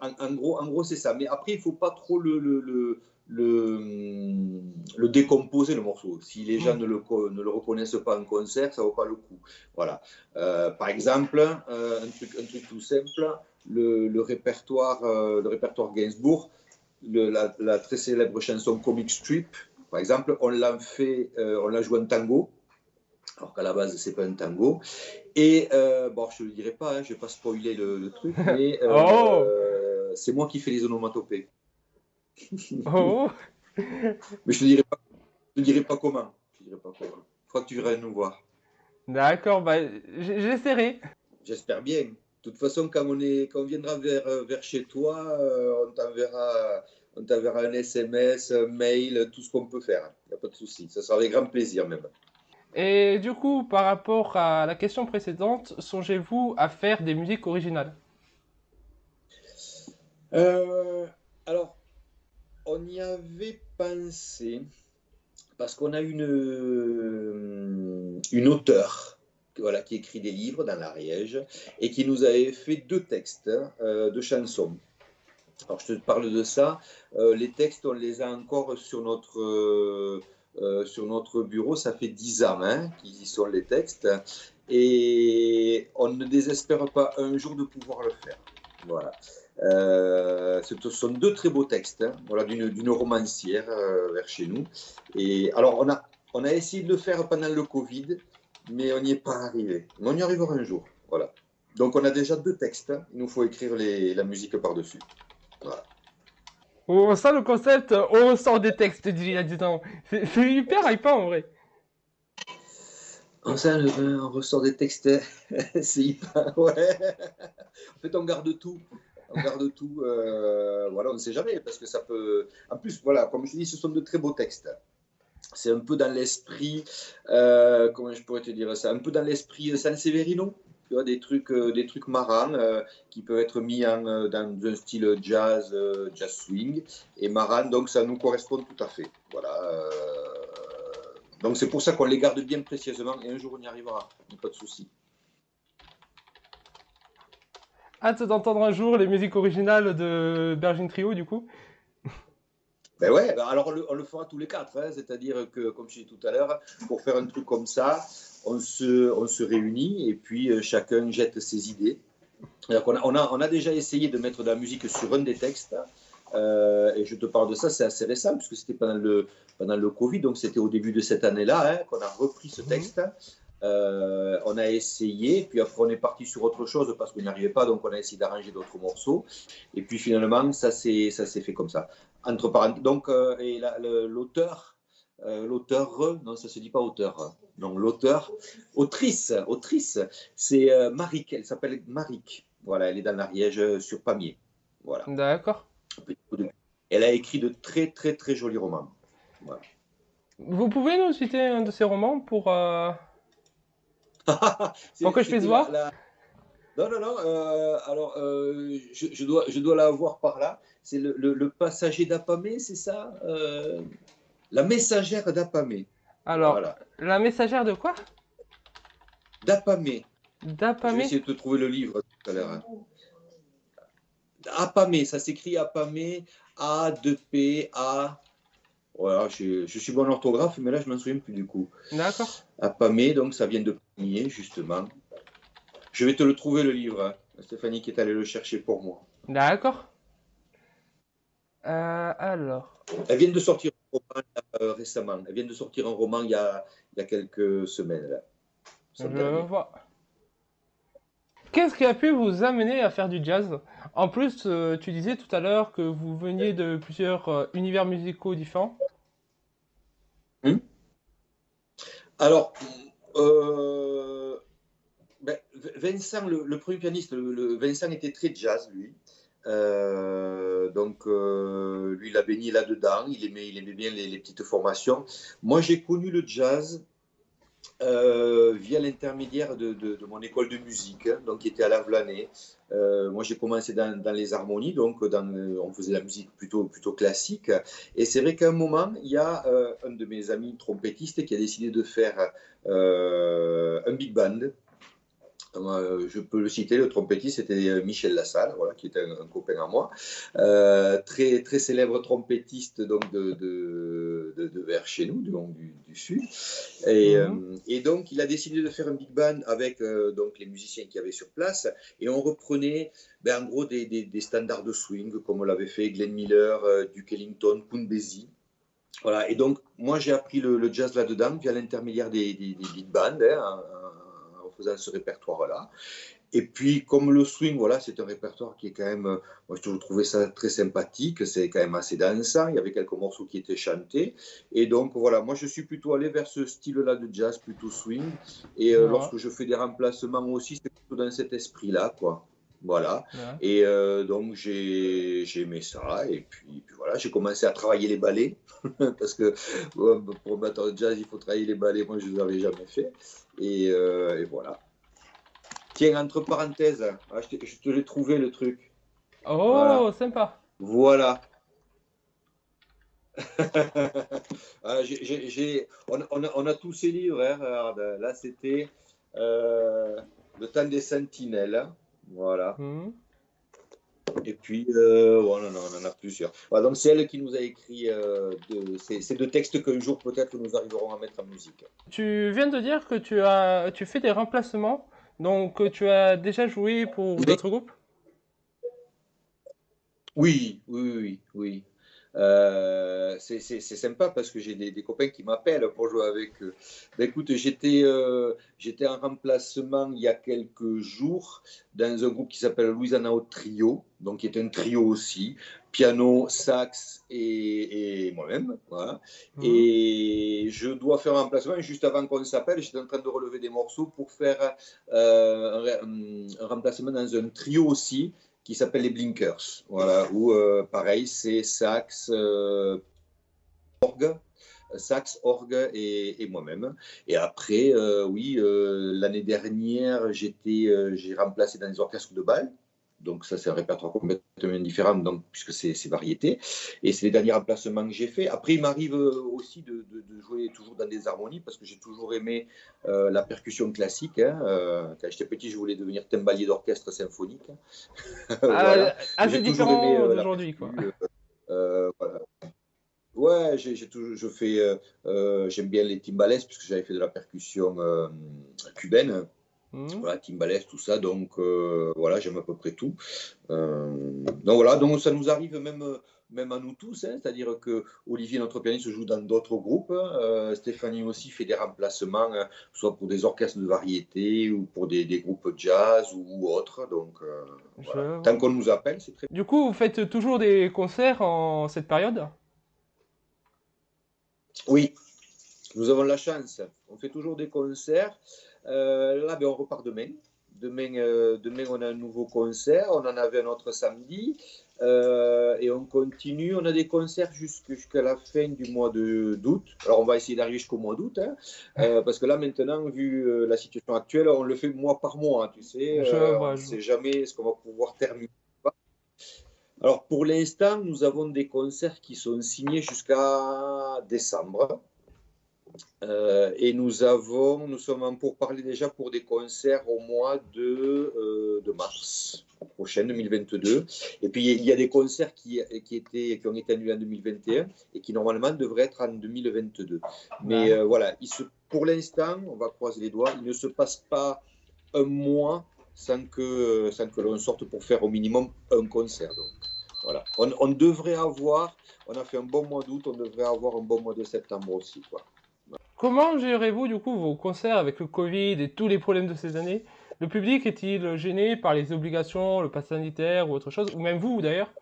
En gros c'est ça. Mais après, il ne faut pas trop le décomposer, le morceau. Si les gens ne le reconnaissent pas en concert, ça ne vaut pas le coup. Voilà. Par exemple, un truc tout simple, le répertoire Gainsbourg, la très célèbre chanson Comic Strip, par exemple, on l'a joué en tango, alors qu'à la base, c'est pas un tango. Et bon, je ne te le dirai pas, hein, je ne vais pas spoiler le truc, mais Oh! c'est moi qui fais les onomatopées. Oh! Mais je te dirai pas comment. Je te dirai pas comment. Il faudra que tu viennes nous voir. D'accord, bah, j'essaierai. J'espère bien. De toute façon, quand on viendra vers chez toi, on t'enverra un SMS, un mail, tout ce qu'on peut faire. Il n'y a pas de souci. Ça sera avec grand plaisir même. Et du coup, par rapport à la question précédente, songez-vous à faire des musiques originales? Euh, alors, on y avait pensé parce qu'on a une auteure voilà, qui écrit des livres dans l'Ariège et qui nous avait fait 2 textes de chansons. Alors, je te parle de ça. Les textes, on les a encore sur notre bureau. Ça fait 10 ans hein, qu'ils y sont les textes. Et on ne désespère pas un jour de pouvoir le faire. Voilà. Ce sont 2 très beaux textes hein, voilà, d'une romancière vers chez nous. Et alors, on a essayé de le faire pendant le Covid, mais on n'y est pas arrivé. Mais on y arrivera un jour. Voilà. Donc, on a déjà 2 textes. Il nous faut écrire la musique par-dessus. Voilà. Oh, ça, le concept, on sort des textes d'il y a 10 ans. C'est hyper hypant en vrai. On ressort des textes, c'est hyper, ouais. En fait, on garde tout. on garde tout. Voilà, on ne sait jamais, parce que ça peut. En plus, voilà, comme je dis, ce sont de très beaux textes. C'est un peu dans l'esprit, comment je pourrais te dire ça, un peu dans l'esprit Sanseverino, tu vois, des trucs marrants qui peuvent être mis dans un style jazz, jazz swing et marrant, donc ça nous correspond tout à fait. Voilà. Donc c'est pour ça qu'on les garde bien précieusement et un jour on y arrivera, pas de souci. Hâte d'entendre un jour les musiques originales de Bergin Trio, du coup. Ben ouais, ben alors on le fera tous les quatre, hein, c'est-à-dire que, comme je disais tout à l'heure, pour faire un truc comme ça, on se réunit et puis chacun jette ses idées. On a déjà essayé de mettre de la musique sur un des textes, et je te parle de ça, c'est assez récent, puisque c'était pendant le Covid, donc c'était au début de cette année-là hein, qu'on a repris ce texte. On a essayé, puis après on est parti sur autre chose parce qu'on n'y arrivait pas, donc on a essayé d'arranger d'autres morceaux, et puis finalement ça s'est fait comme ça. Entre parenthèses, donc, l'auteur, non ça se dit pas auteur, non l'auteur, autrice, c'est Maric, elle s'appelle Maric, voilà, elle est dans l'Ariège sur Pamiers, voilà. D'accord. Elle a écrit de très très très jolis romans, voilà. Vous pouvez nous citer un de ces romans pour que je puisse C'était voir? Non, non, non. Alors, je dois la voir par là. C'est le passager d'Apamé, c'est ça La messagère d'Apamé. Alors, Voilà. La messagère de quoi? D'Apamé. Je vais D'Apamé? essayer de te trouver le livre tout à l'heure, hein. Apamé, ça s'écrit Apamé, A-2-P-A. Voilà, je suis bon en orthographe, mais là, je ne m'en souviens plus du coup. D'accord. Apamé, donc ça vient de Pamiers, justement. Je vais te le trouver, le livre, hein. Stéphanie qui est allée le chercher pour moi. D'accord. Alors, Elle vient de sortir un roman récemment. Elle vient de sortir un roman il y a quelques semaines, là, son je dernier. vois. Qu'est-ce qui a pu vous amener à faire du jazz? En plus, tu disais tout à l'heure que vous veniez de plusieurs univers musicaux différents. Hmm. Alors, euh, ben, Vincent, le premier pianiste, Vincent était très jazz, lui. Donc, lui, il a baigné là-dedans. Il aimait bien les petites formations. Moi, j'ai connu le jazz via l'intermédiaire de mon école de musique, hein, donc qui était à Lavelanet. Moi, j'ai commencé dans les harmonies, donc on faisait la musique plutôt classique. Et c'est vrai qu'à un moment, il y a un de mes amis trompettistes qui a décidé de faire un big band. Je peux le citer, le trompettiste, c'était Michel Lassalle, voilà, qui était un copain à moi, très, très célèbre trompettiste donc vers chez nous, du Sud. Mhm. Et donc, il a décidé de faire un big band avec donc les musiciens qu'il y avait sur place, et on reprenait ben, en gros des standards de swing, comme l'avait fait Glenn Miller, Duke Ellington, Count Basie. Voilà, et donc moi j'ai appris le jazz là-dedans via l'intermédiaire des big bands, hein, en faisant ce répertoire-là. Et puis comme le swing, voilà, c'est un répertoire qui est quand même, moi je toujours trouvé ça très sympathique, c'est quand même assez dansant, il y avait quelques morceaux qui étaient chantés. Et donc voilà, moi je suis plutôt allé vers ce style-là de jazz, plutôt swing. Et Ouais, lorsque je fais des remplacements aussi, c'est plutôt dans cet esprit-là, quoi. Voilà. ouais. Et donc j'ai aimé ça. Et puis voilà, j'ai commencé à travailler les ballets. Parce que pour mettre en jazz, il faut travailler les ballets. Moi, je ne les avais jamais fait. Et voilà. Tiens, entre parenthèses, ah, je te l'ai trouvé le truc. Oh, Voilà. sympa. Voilà. Ah, on a tous ces livres, hein, regarde. Là, c'était Le temps des sentinelles. Voilà. Mhm. Et puis, bon, on en a plusieurs. Voilà, donc, c'est elle qui nous a écrit ces deux textes qu'un jour, peut-être, nous arriverons à mettre en musique. Tu viens de dire que tu fais des remplacements, donc tu as déjà joué pour Oui, d'autres groupes? oui, oui, oui, oui. C'est sympa parce que j'ai des copains qui m'appellent pour jouer avec eux. Ben, écoute, j'étais en remplacement il y a quelques jours dans un groupe qui s'appelle Louisiana Trio, donc qui est un trio aussi, piano, sax et moi-même. Voilà. Mhm. Et je dois faire un remplacement. Et juste avant qu'on s'appelle, j'étais en train de relever des morceaux pour faire un remplacement dans un trio aussi qui s'appelle les Blinkers. Voilà, où pareil, c'est sax, orgue, sax, orgue et moi-même. Et après, oui, l'année dernière, j'ai remplacé dans les orchestres de bal. Donc ça, c'est un répertoire complètement différent, donc, puisque c'est variété. Et c'est les derniers remplacements que j'ai fait. Après, il m'arrive aussi de jouer toujours dans des harmonies, parce que j'ai toujours aimé la percussion classique. Hein. Quand j'étais petit, je voulais devenir timbalier d'orchestre symphonique. Voilà. Mais Assez j'ai toujours aimé différent la d'aujourd'hui, quoi. percu. Voilà. Ouais, j'aime bien les timbales puisque j'avais fait de la percussion cubaine. Mhm. Voilà, timbales, tout ça. Donc voilà, j'aime à peu près tout. Donc voilà, donc ça nous arrive même à nous tous, hein, c'est-à-dire que Olivier, notre pianiste, joue dans d'autres groupes. Stéphanie aussi fait des remplacements, soit pour des orchestres de variété ou pour des groupes jazz ou autres. Donc voilà, Je tant vois. qu'on nous appelle, c'est très. Du coup, vous faites toujours des concerts en cette période? Oui, nous avons la chance. On fait toujours des concerts. Là, ben, on repart demain. Demain, on a un nouveau concert. On en avait un autre samedi. Et on continue. On a des concerts jusqu'à la fin du mois d'août. Alors, on va essayer d'arriver jusqu'au mois d'août. Hein, parce que là, maintenant, vu la situation actuelle, on le fait mois par mois. Hein, tu sais, Je on vois, ne je vois. sait jamais ce qu'on va pouvoir terminer. Alors, pour l'instant, nous avons des concerts qui sont signés jusqu'à décembre. Et nous sommes en pourparlers déjà pour des concerts au mois de mars prochain, 2022. Et puis il y a des concerts qui ont été annulés en 2021 et qui normalement devraient être en 2022. Mais D'accord. voilà, pour l'instant, on va croiser les doigts, il ne se passe pas un mois sans que l'on sorte pour faire au minimum un concert. Donc, voilà. On a fait un bon mois d'août, on devrait avoir un bon mois de septembre aussi, quoi. Comment gérez-vous du coup vos concerts avec le Covid et tous les problèmes de ces années? Le public est-il gêné par les obligations, le pass sanitaire ou autre chose? Ou même vous d'ailleurs?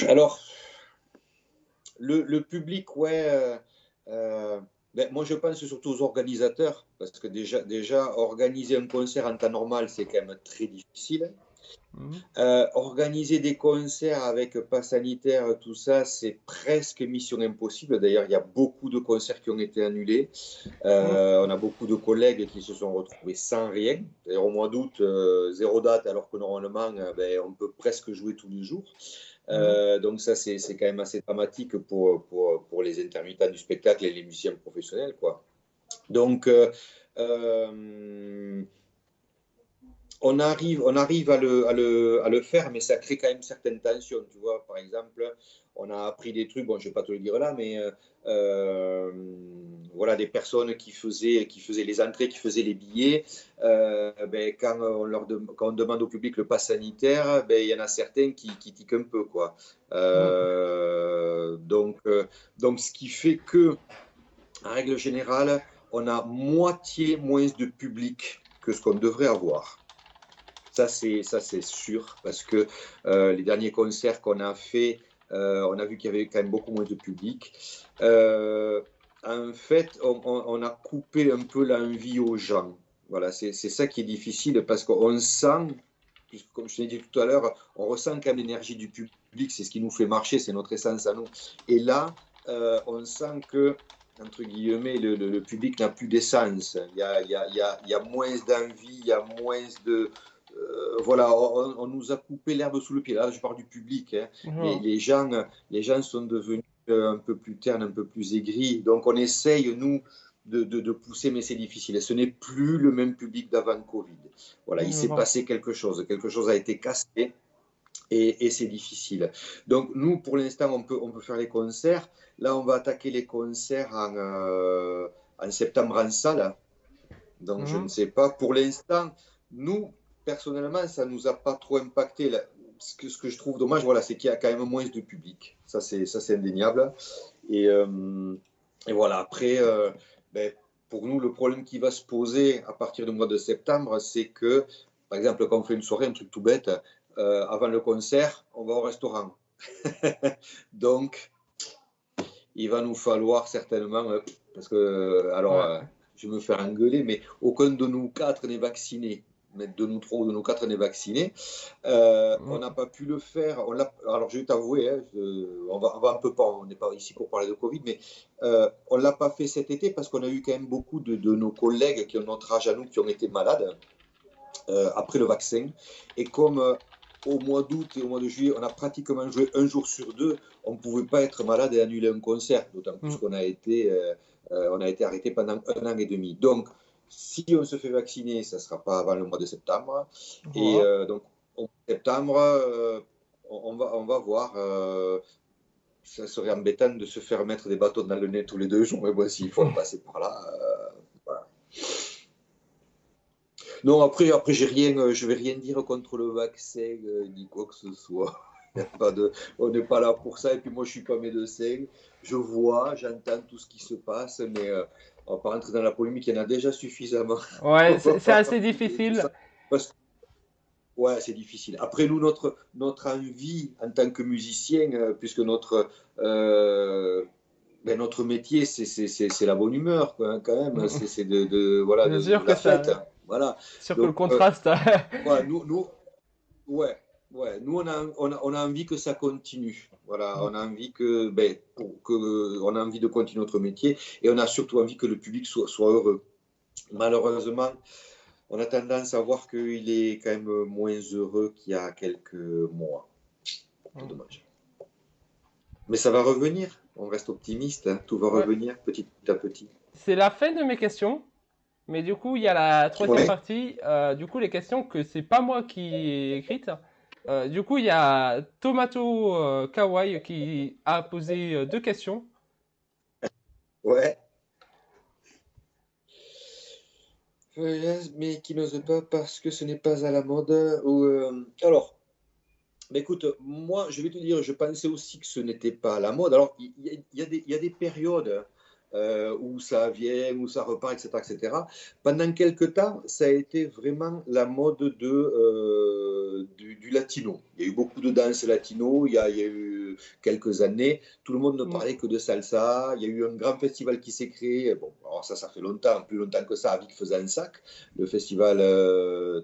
Alors, le public, ouais. Ben, moi, je pense surtout aux organisateurs, parce que déjà, organiser un concert en temps normal, c'est quand même très difficile. Mhm. Organiser des concerts avec pas sanitaire, tout ça, c'est presque mission impossible. D'ailleurs, il y a beaucoup de concerts qui ont été annulés. Mhm. On a beaucoup de collègues qui se sont retrouvés sans rien. D'ailleurs, au mois d'août, zéro date, alors que normalement, ben, on peut presque jouer tous les jours. Mhm. Donc ça, c'est quand même assez dramatique pour les intermittents du spectacle et les musiciens professionnels, quoi. Donc, euh, on arrive à le faire, mais ça crée quand même certaines tensions. Tu vois, par exemple, on a appris des trucs, bon, je ne vais pas te le dire là, mais euh, voilà, des personnes qui faisaient les entrées, qui faisaient les billets. Ben, quand on demande au public le pass sanitaire, ben, il y en a certains qui tiquent un peu, quoi. Mhm. Donc, ce qui fait que, en règle générale, on a moitié moins de public que ce qu'on devrait avoir. Ça, c'est sûr, parce que les derniers concerts qu'on a fait, on a vu qu'il y avait quand même beaucoup moins de public. Euh, En fait, on a coupé un peu l'envie aux gens. Voilà, c'est ça qui est difficile, parce qu'on sent, puisque, comme je te l'ai dit tout à l'heure, on ressent quand même l'énergie du public, c'est ce qui nous fait marcher, c'est notre essence à nous. Et là, on sent que, entre guillemets, le public n'a plus d'essence. Il y a moins d'envie, il y a moins de, voilà, on nous a coupé l'herbe sous le pied. Là, je parle du public. Hein. Les, Mhm. les gens, les gens sont devenus un peu plus ternes, un peu plus aigris. Donc, on essaye, nous, de pousser, mais c'est difficile. Et ce n'est plus le même public d'avant Covid. Voilà, il Je s'est vois. passé quelque chose. Quelque chose a été cassé et c'est difficile. Donc, nous, pour l'instant, on peut faire les concerts. Là, on va attaquer les concerts en septembre en salle. Donc, je ne Mhm. sais pas. Pour l'instant, nous, personnellement, ça ne nous a pas trop impacté. Ce que je trouve dommage, voilà, c'est qu'il y a quand même moins de public. Ça, c'est indéniable. Et voilà, après, ben, pour nous, le problème qui va se poser à partir du mois de septembre, c'est que, par exemple, quand on fait une soirée, un truc tout bête, avant le concert, on va au restaurant. Donc, il va nous falloir certainement, parce que, alors, Ouais. je me fais engueuler, mais aucun de nous quatre n'est vacciné. Mais de nous trois ou de nous quatre n'est vacciné. On Mm. n'a pas pu le faire. Alors, je vais t'avouer, hein, on va un peu pas, on n'est pas ici pour parler de Covid, mais on ne l'a pas fait cet été parce qu'on a eu quand même beaucoup de nos collègues qui ont notre âge à nous qui ont été malades après le vaccin. Et comme au mois d'août et au mois de juillet, on a pratiquement joué un jour sur deux, on ne pouvait pas être malade et annuler un concert, d'autant plus Mm. qu'on on a été arrêté pendant 1 an et demi. Donc, si on se fait vacciner, ça ne sera pas avant le mois de septembre. Et Voilà. donc, en septembre, on va voir. Ça serait embêtant de se faire mettre des bâtons dans le nez tous les 2 jours, mais bon, s'il faut passer par là, voilà. Non, après je vais rien dire contre le vaccin, ni quoi que ce soit. Y a pas de, on n'est pas là pour ça. Et puis moi, je suis pas médecin. Je vois, j'entends tout ce qui se passe, mais on va pas rentrer dans la polémique. Il y en a déjà suffisamment. On Ouais, va c'est pas assez rajouter tout difficile. ça. Parce que, ouais, c'est difficile. Après, nous, notre envie en tant que musicien, puisque euh, notre métier, c'est la bonne humeur, quoi, hein, quand même. Mm. C'est voilà, C'est de sûr que la fête, ça, hein. Voilà. sûr que le Donc, contraste. voilà, ouais, ouais, nous on a envie que ça continue. Voilà, on a envie que, ben, on a envie de continuer notre métier et on a surtout envie que le public soit heureux. Malheureusement, on a tendance à voir qu'il est quand même moins heureux qu'il y a quelques mois. C'est dommage. Mais ça va revenir. On reste optimiste, hein. Tout va Ouais, revenir petit à petit. c'est la fin de mes questions. Mais du coup, il y a la troisième Ouais, partie. Du coup, les questions que c'est pas moi qui ai écrites. Du coup, il y a Tomato Kawaii qui a posé deux questions. ouais. Mais qui n'ose pas parce que ce n'est pas à la mode. Alors, mais écoute, moi, je vais te dire, je pensais aussi que ce n'était pas à la mode. Alors, il y a des périodes où ça vient, où ça repart, etc., etc. Pendant quelques temps, ça a été vraiment la mode du latino. Il y a eu beaucoup de danse latino, il y a eu quelques années. Tout le monde ne Mm. parlait que de salsa. Il y a eu un grand festival qui s'est créé. Bon, alors ça fait longtemps, plus longtemps que ça, à Vic-Fezensac, le festival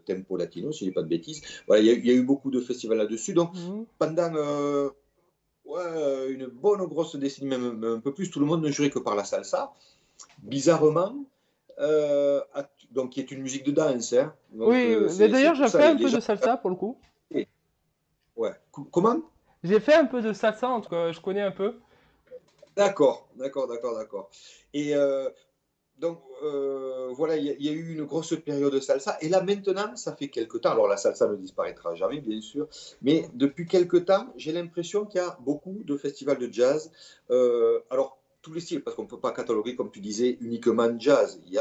Tempo Latino, si je ne dis pas de bêtises. Voilà, il y a eu beaucoup de festivals là-dessus. Donc, Mm. pendant ouais, une bonne grosse décennie, même un peu plus, tout le monde ne jurait que par la salsa. Bizarrement, donc qui est une musique de danse, hein. Donc Oui, mais c'est d'ailleurs, pour j'ai ça fait un les peu gens. de salsa pour le coup. Ouais. Comment? J'ai fait un peu de salsa, en tout cas, je connais un peu. D'accord, d'accord, d'accord, d'accord. Et donc voilà, il y a eu une grosse période de salsa. Et là maintenant, ça fait quelque temps. Alors la salsa ne disparaîtra jamais, bien sûr, mais depuis quelque temps, j'ai l'impression qu'il y a beaucoup de festivals de jazz. Alors tous les styles, parce qu'on ne peut pas cataloguer, comme tu disais, uniquement jazz. Mm.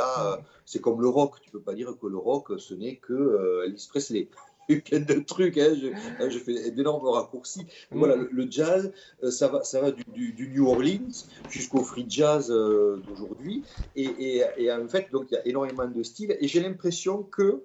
C'est comme le rock. Tu ne peux pas dire que le rock, ce n'est que Elvis Presley. Il y a eu plein de trucs, hein. Je fais d'énormes raccourcis. Mais voilà, Mm. le jazz, ça va du New Orleans jusqu'au free jazz d'aujourd'hui. Et en fait, donc, il y a énormément de styles. Et j'ai l'impression que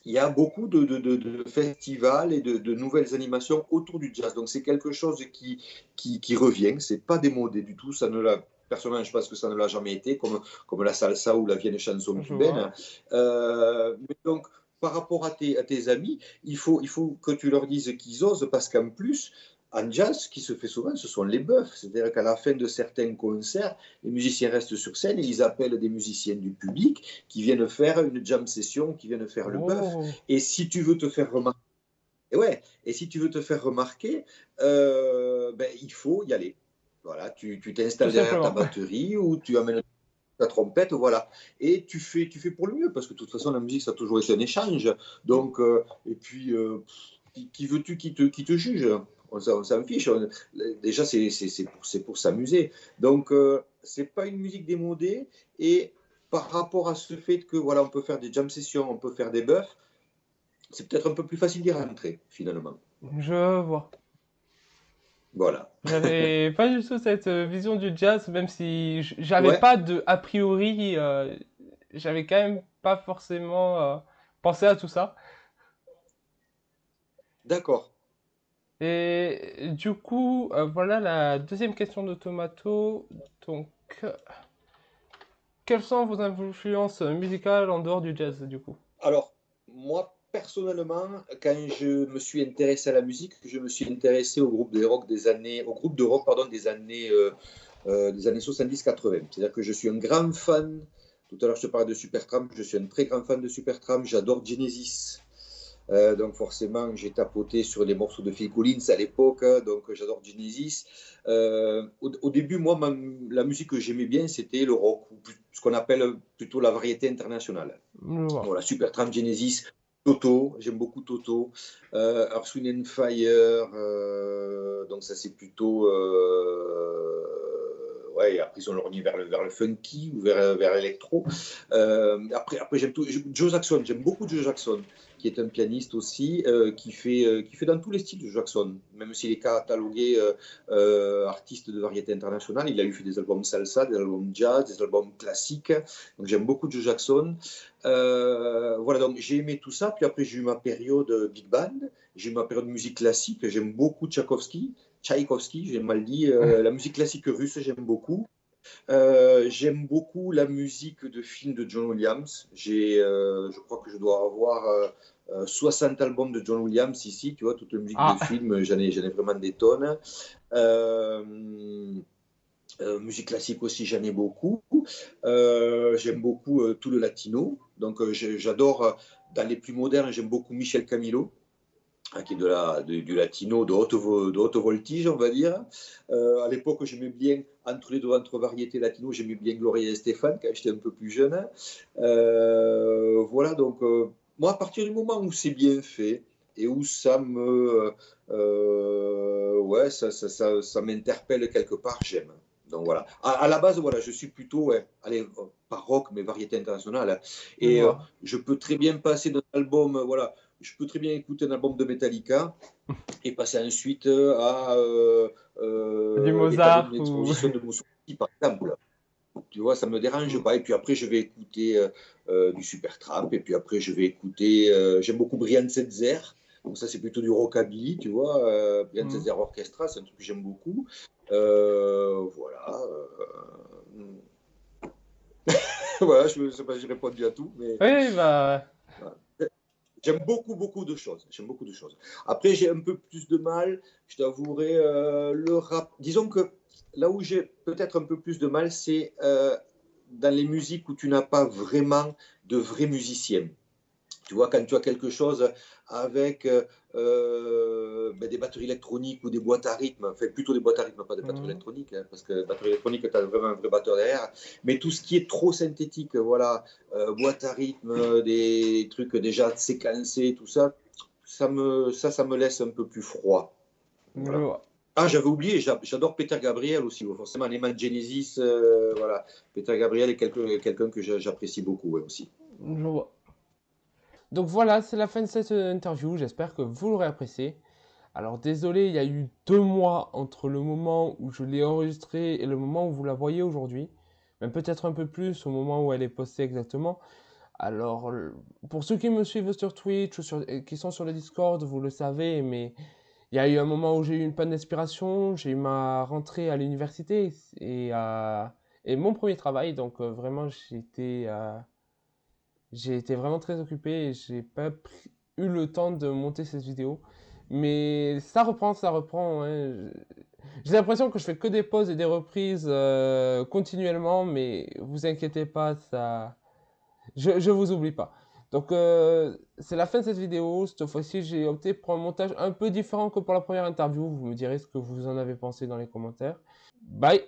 il y a beaucoup de festivals et de nouvelles animations autour du jazz. Donc, c'est quelque chose qui revient. C'est pas démodé du tout. Ça ne l'a, personnellement, je pense que ça ne l'a jamais été, comme la salsa ou la vieille chanson Je cubaine. vois. Mais donc, par rapport à tes amis, il faut que tu leur dises qu'ils osent, parce qu'en plus, en jazz, ce qui se fait souvent, ce sont les buffs. C'est-à-dire qu'à la fin de certains concerts, les musiciens restent sur scène et ils appellent des musiciens du public qui viennent faire une jam session, qui viennent faire le bœuf. Oh. Et si tu veux te faire remarquer, et si tu veux te faire remarquer, ben, il faut y aller. Voilà, tu Tout t'installes derrière ta simplement. batterie ou tu amènes ta trompette, voilà. Et tu fais pour le mieux, parce que de toute façon, la musique, ça a toujours été un échange. Donc, et puis, qui veux-tu qui te juge? On s'en fiche. Déjà, c'est pour s'amuser. Donc, c'est pas une musique démodée. Et par rapport à ce fait que, voilà, on peut faire des jam sessions, on peut faire des buffs, c'est peut-être un peu plus facile d'y rentrer, finalement. Je vois. Voilà. J'avais pas du tout cette vision du jazz, même si j'avais Ouais, pas de a priori, j'avais quand même pas forcément pensé à tout ça. d'accord. Et du coup, voilà la deuxième question de Tomato. Donc, quelles sont vos influences musicales en dehors du jazz, du coup? Alors, moi, personnellement, quand je me suis intéressé à la musique, je me suis intéressé au groupe de rock, pardon, des années 70-80. C'est-à-dire que je suis un grand fan. Tout à l'heure, je te parlais de Supertramp. Je suis un très grand fan de Supertramp. J'adore Genesis. Donc forcément, j'ai tapoté sur les morceaux de Phil Collins à l'époque, donc j'adore Genesis. Au début, moi, la musique que j'aimais bien, c'était le rock, ou ce qu'on appelle plutôt la variété internationale. Je vois. Voilà, Supertramp, Genesis, Toto, j'aime beaucoup Toto. Earth, Wind and Fire, donc ça c'est plutôt... ouais, après ils ont lorgné vers le funky ou vers l'électro. Après j'aime tout. Joe Jackson, j'aime beaucoup Joe Jackson, qui est un pianiste aussi, qui fait dans tous les styles de Jackson, même s'il est catalogué artiste de variété internationale. Il a eu fait des albums salsa, des albums jazz, des albums classiques. Donc j'aime beaucoup Joe Jackson. Voilà, donc j'ai aimé tout ça. Puis après, j'ai eu ma période big band, j'ai eu ma période musique classique. J'aime beaucoup Tchaïkovski, j'ai mal dit. La musique classique russe, j'aime beaucoup. J'aime beaucoup la musique de films de John Williams. Je crois que je dois avoir 60 albums de John Williams ici. Tu vois, toute la musique de Ah, film, j'en ai vraiment des tonnes. Euh, Musique classique aussi, j'en ai beaucoup. J'aime beaucoup tout le latino. Donc, j'adore, dans les plus modernes, j'aime beaucoup Michel Camilo, hein, qui est du latino de haute voltige, on va dire. À l'époque, j'aimais bien, entre les deux, entre variétés latino, j'aimais bien Gloria Estefan quand j'étais un peu plus jeune. Voilà, donc, moi, à partir du moment où c'est bien fait et où ouais, ça m'interpelle quelque part, j'aime. Donc voilà. À la base, voilà, je suis plutôt, ouais, allez, pas rock, mais variété internationale, hein. je Et vois. je peux très bien passer d'un album, voilà, je peux très bien écouter un album de Metallica et passer ensuite à Du les tableaux de Mozart ou... l'exposition de Mussorgsky, par exemple. Tu vois, ça me dérange Hmm. pas. Et puis après, je vais écouter du Supertramp. Et puis après, je vais écouter. J'aime beaucoup Brian Setzer. Donc ça, c'est plutôt du rockabilly, tu vois. Brian Hmm. Setzer Orchestra, c'est un truc que j'aime beaucoup. Voilà. Voilà, je ne sais pas si j'ai répondu à tout, mais Oui, bah... voilà. J'aime beaucoup, beaucoup de choses. J'aime beaucoup de choses. Après, j'ai un peu plus de mal, je t'avouerai, le rap. Disons que là où j'ai peut-être un peu plus de mal, c'est dans les musiques où tu n'as pas vraiment de vrais musiciens. Tu vois, quand tu as quelque chose avec ben, des batteries électroniques ou des boîtes à rythme, enfin plutôt des boîtes à rythme, pas des batteries hmm. électroniques, hein, parce que batterie électronique, tu as vraiment un vrai batteur derrière. Mais tout ce qui est trop synthétique, voilà, boîte à rythme, des trucs déjà séquencés, tout ça, ça me laisse un peu plus froid. Je Voilà. vois. Ah, j'avais oublié, j'adore Peter Gabriel aussi, forcément, les mains de Genesis, voilà. Peter Gabriel est quelqu'un que j'apprécie beaucoup, ouais, aussi. Je vois. Donc voilà, c'est la fin de cette interview. J'espère que vous l'aurez apprécié. Alors désolé, il y a eu 2 mois entre le moment où je l'ai enregistrée et le moment où vous la voyez aujourd'hui. Même peut-être un peu plus au moment où elle est postée exactement. Alors, pour ceux qui me suivent sur Twitch ou qui sont sur le Discord, vous le savez, mais il y a eu un moment où j'ai eu une panne d'inspiration, j'ai eu ma rentrée à l'université et mon premier travail. Donc vraiment, j'ai été vraiment très occupé et j'ai pas eu le temps de monter cette vidéo. Mais ça reprend, hein. J'ai l'impression que je fais que des pauses et des reprises continuellement, mais vous inquiétez pas, je vous oublie pas. Donc c'est la fin de cette vidéo. Cette fois-ci, j'ai opté pour un montage un peu différent que pour la première interview. Vous me direz ce que vous en avez pensé dans les commentaires. Bye!